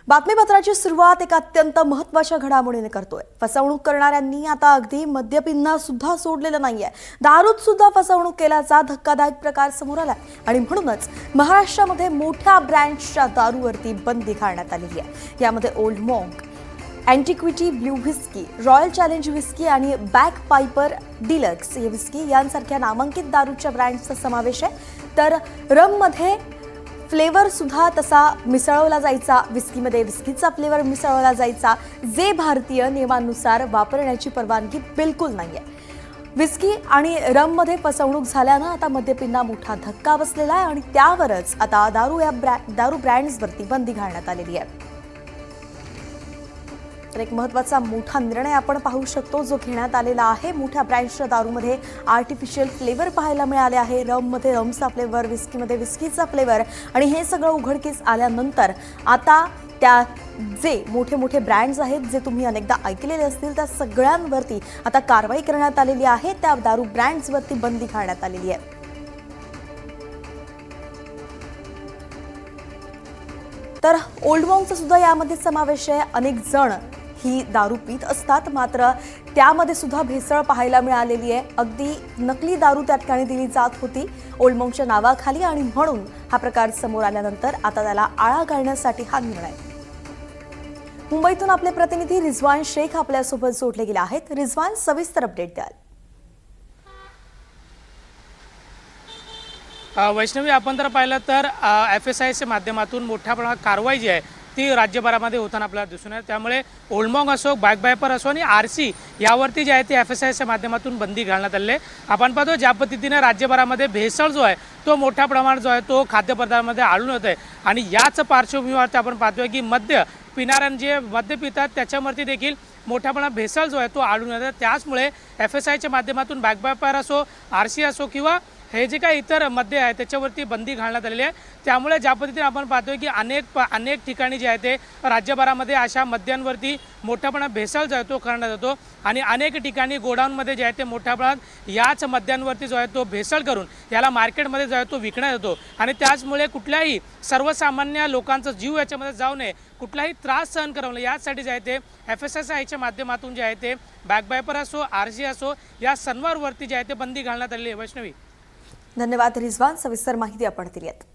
बातमीपत्राची सुरुवात एका अत्यंत महत्त्वाच्या घडामोडीने करतोय। फसवणूक करणाऱ्यांनी आता अगदी मद्यपींना सुद्धा सोडलेलं नाहीये। दारूत सुद्धा फसवणूक केल्याचा धक्कादायक प्रकार समोर आलाय आणि म्हणूनच महाराष्ट्रामध्ये मोठ्या ब्रँड्सच्या दारूवरती बंदी घालण्यात आलेली आहे। यामध्ये Old Monk, Antiquity Blue whisky, Royal Challenge whisky आणि बॅक पायपर डिलक्स हे व्हिस्की यांसारख्या नामांकित दारूच्या ब्रँड्सचा समावेश आहे। तर रममध्ये फ्लेवर सुद्धा तसा मिसळवला जायचा, व्हिस्कीमध्ये व्हिस्कीचा फ्लेवर मिसळवला जायचा, जे भारतीय नियमानुसार वापरण्याची परवानगी बिलकुल नाहीये। व्हिस्की आणि रममध्ये फसवणूक झाल्यानं आता मद्यपींना मोठा धक्का बसलेला आहे आणि त्यावरच आता दारू ब्रँड्सवरती बंदी घालण्यात आलेली आहे। तर एक महत्त्वाचा मोठा निर्णय आपण पाहू शकतो जो घेण्यात आलेला आहे। मोठ्या ब्रँड्सच्या दारूमध्ये आर्टिफिशियल फ्लेवर पाहायला मिळाले आहे। रममध्ये रमचा फ्लेवर, व्हिस्कीमध्ये व्हिस्कीचा फ्लेवर आणि हे सगळं उघडकीस आल्यानंतर आता त्या जे मोठे मोठे ब्रँड्स आहेत जे तुम्ही अनेकदा ऐकलेले असतील त्या सगळ्यांवरती आता कारवाई करण्यात आलेली आहे। त्या दारू ब्रँड्सवरती बंदी घालण्यात आलेली आहे। तर ओल्ड मॉन्कचा सुद्धा यामध्ये समावेश आहे। अनेक जण ही दारू पीत असतात, मात्र त्यामध्ये सुद्धा भेसळ पाहायला मिळालेली आहे। अगदी नकली दारू त्या ठिकाणी दिली जात होती ओल्ड मॉन्कच्या नावाखाली आणि म्हणून हा प्रकार समोर आल्यानंतर आता त्याला आळा घालण्यासाठी हा निर्णय। मुंबईतून आपले प्रतिनिधी रिजवान शेख आपल्यासोबत जोडले गेले आहेत। रिजवान, सविस्तर अपडेट द्याल? वैष्णवी, आपण जर पाहिलं तर FSIच्या माध्यमातून मोठ्या प्रमाणात कारवाई जी आहे ती राज्यभरामध्ये होताना आपल्याला दिसून येते। त्यामुळे ओल्ड मॉन्क असो, बॅक पायपर असो आणि RC यावरती जे आहे ते FSIच्या माध्यमातून बंदी घालण्यात आलेली आहे। आपण पाहतो ज्या पद्धतीने राज्यभरामध्ये भेसळ जो आहे तो मोठ्या प्रमाणात जो आहे तो खाद्यपदार्थांमध्ये आढळून येत आहे आणि याच पार्श्वभूमीवरती आपण पाहतोय की मद्य पिणाऱ्यांना जे मद्य पितात त्याच्यावरती देखील मोठ्या प्रमाणात भेसळ जो आहे तो आढळून येतो। त्याचमुळे FSIच्या माध्यमातून बॅक पायपर असो, RC असो किंवा हे जे काही इतर मद्य आहे त्याच्यावरती बंदी घालण्यात आलेली आहे। त्यामुळे ज्या पद्धतीने आपण पाहतोय की अनेक ठिकाणी जे आहे ते राज्यभरामध्ये अशा मद्यांवरती मोठ्या प्रमाणात भेसळ जो आहे तो करण्यात येतो आणि अनेक ठिकाणी गोडाऊनमध्ये जे आहे ते मोठ्या प्रमाणात याच मद्यांवरती जो आहे तो भेसळ करून याला मार्केटमध्ये जो आहे तो विकण्यात येतो आणि त्याचमुळे कुठल्याही सर्वसामान्य लोकांचा जीव याच्यामध्ये जाऊ नये, कुठलाही त्रास सहन करावा नये यासाठी जे आहे ते FSIच्या माध्यमातून जे आहे ते बॅक पायपर असो, RC असो या सर्वांवरती जे आहे ते बंदी घालण्यात आलेली आहे। वैष्णवी, धन्यवाद रिजवान, सविस्तर माहिती आपण दिली आहे।